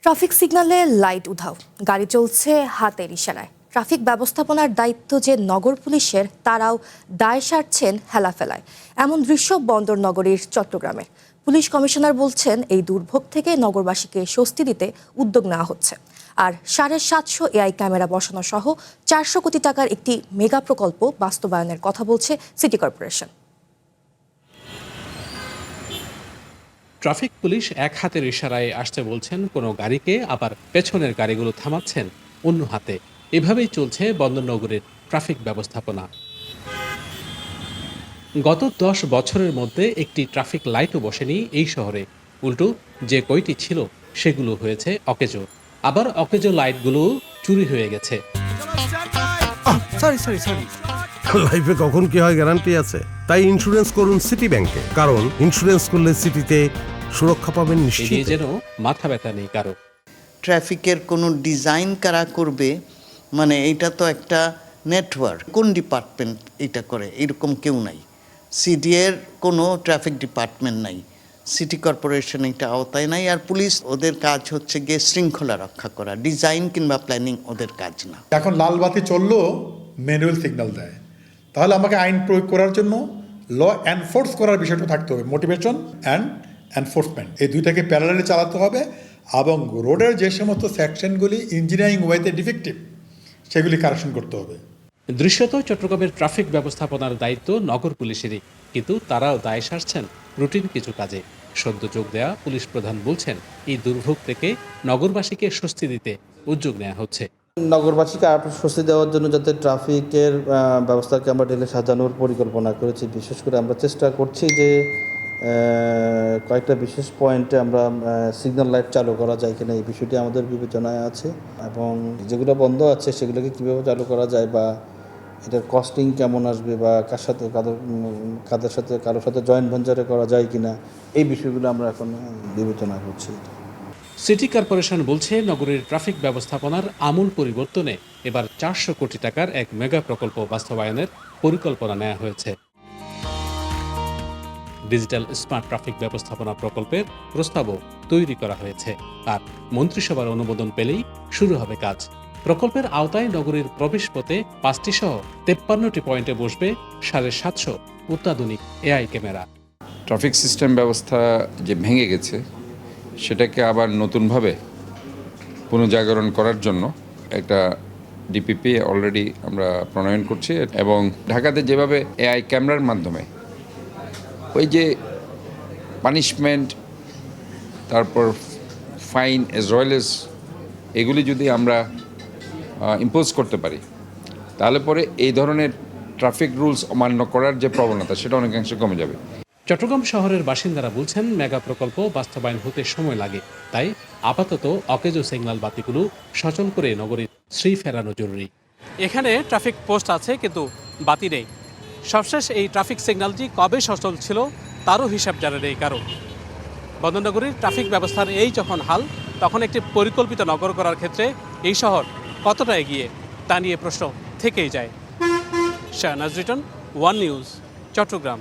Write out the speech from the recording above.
Traffic সিগন্যালে light উধাও, গাড়ি চলছে হাতের ইশারায়। ট্রাফিক ব্যবস্থাপনার দায়িত্ব যে নগর পুলিশের, তারাও দায় সারছেন হেলাফেলায়। এমন দৃশ্য বন্দর নগরীর চট্টগ্রামের। পুলিশ কমিশনার বলছেন, এই দুর্ভোগ থেকে নগরবাসীকে স্বস্তি দিতে উদ্যোগ নেওয়া হচ্ছে। আর 750 এআই ক্যামেরা বসানো সহ 400 কোটি টাকার একটি মেগা প্রকল্প বাস্তবায়নের কথা বলছে সিটি কর্পোরেশন। ট্রাফিক পুলিশ এক হাতের ইশারায় আসতে বলছেন কোনো গাড়িকে, আবার পেছনের গাড়িগুলো থামাচ্ছেন অন্য হাতে। এভাবেই চলছে বন্দরনগরের ট্রাফিক ব্যবস্থাপনা। গত 10 বছরের মধ্যে একটি ট্রাফিক লাইটও বসেনি এই শহরে। উল্টো যে কয়টি ছিল সেগুলো হয়েছে অকেজো, আবার অকেজো লাইটগুলো চুরি হয়ে গেছে। লাইফে কখন কি হয় গ্যারান্টি আছে? তাই ইন্স্যুরেন্স করুন সিটি ব্যাংকে, কারণ ইন্স্যুরেন্স করলে সিটিতে সুরক্ষা পাবেন নিশ্চিত। যেন মাথা ব্যথা নেই কারো। ট্রাফিকের কোনো ডিজাইন কারা করবে, মানে এটা তো একটা নেটওয়ার্ক। কোন ডিপার্টমেন্ট এটা করে? এরকম কেউ নাই। সিডিএর কোনো ট্রাফিক ডিপার্টমেন্ট নাই, সিটি কর্পোরেশন এটা আওতায় নাই। আর পুলিশ, ওদের কাজ হচ্ছে গিয়ে শৃঙ্খলা রক্ষা করা, ডিজাইন কিংবা প্ল্যানিং ওদের কাজ না। এখন লাল বাতি চললেও ম্যানুয়াল সিগন্যাল দেয়, তাহলে আমাকে আইন প্রয়োগ করার জন্য ল এনফোর্স করার বিষয়টা থাকতে হবে। মোটিভেশন অ্যান্ড এনফোর্সমেন্ট, এই দুইটাকে প্যারালালি চালাতে হবে। এবং রোডের যে সমস্ত সেকশনগুলি ইঞ্জিনিয়ারিং ওয়েতে ডিফেক্টিভ, সেগুলি কারেকশন করতে হবে। দৃশ্যত চট্টগ্রামের ট্রাফিক ব্যবস্থাপনার দায়িত্ব নগর পুলিশেরই, কিন্তু তারাও দায় সারছেন রুটিন কিছু কাজে। সদ্য যোগ দেয়া পুলিশ প্রধান বলছেন, এই দুর্ভোগ থেকে নগরবাসীকে স্বস্তি দিতে উদ্যোগ নেওয়া হচ্ছে। নগরবাসীকে আরও স্বস্তি দেওয়ার জন্য যাতে ট্রাফিকের ব্যবস্থাকে আমরা ঢেলে সাজানোর পরিকল্পনা করেছি। বিশেষ করে আমরা চেষ্টা করছি যে কয়েকটা বিশেষ পয়েন্টে আমরা সিগন্যাল লাইট চালু করা যায় কিনা, এই বিষয়টি আমাদের বিবেচনায় আছে। এবং যেগুলো বন্ধ আছে সেগুলোকে কীভাবে চালু করা যায়, বা এটার কস্টিং কেমন আসবে, বা কারোর সাথে জয়েন্ট ভেঞ্চারে করা যায় কিনা, এই বিষয়গুলো আমরা এখন বিবেচনা করছি। সিটি কর্পোরেশন বলছে, নগরীর ট্রাফিক ব্যবস্থাপনার আমূল পরিবর্তনে এবার 400 কোটি টাকার এক মেগা প্রকল্প বাস্তবায়নের পরিকল্পনা নেওয়া হয়েছে। ডিজিটাল স্মার্ট ট্রাফিক ব্যবস্থাপনা প্রকল্পের প্রস্তাবও তৈরি করা হয়েছে। আর মন্ত্রিসভার অনুমোদন পেলেই শুরু হবে কাজ। প্রকল্পের আওতায় নগরীর প্রবেশপথে 5টি সহ 53টি পয়েন্টে বসবে 750 অত্যাধুনিক এআই ক্যামেরা। ট্রাফিক সিস্টেম ব্যবস্থা যে ভেঙে গেছে, সেটাকে আবার নতুনভাবে পুনর্জাগরণ করার জন্য একটা ডিপিপি অলরেডি আমরা প্রণয়ন করছি। এবং ঢাকাতে যেভাবে এআই ক্যামেরার মাধ্যমে ওই যে পানিশমেন্ট, তারপর ফাইন এজ ওয়েল এজ এগুলি যদি আমরা ইম্পোজ করতে পারি, তাহলে পরে এই ধরনের ট্রাফিক রুলস অমান্য করার যে প্রবণতা, সেটা অনেকাংশে কমে যাবে। চট্টগ্রাম শহরের বাসিন্দারা বলছেন, মেগা প্রকল্প বাস্তবায়ন হতে সময় লাগে, তাই আপাতত অকেজো সিগন্যাল বাতিগুলো সচল করে নগরীর শ্রী ফেরানো জরুরি। এখানে ট্রাফিক পোস্ট আছে, কিন্তু বাতি নেই। সবশেষ এই ট্রাফিক সিগন্যালটি কবে সচল ছিল তারও হিসাব জানা নেই কারো। বন্দরনগরীর ট্রাফিক ব্যবস্থার এই যখন হাল, তখন একটি পরিকল্পিত নগর করার ক্ষেত্রে এই শহর কতটা এগিয়ে, তা নিয়ে প্রশ্ন থেকেই যায়। Shahnaz Riton, one news, Chittagong.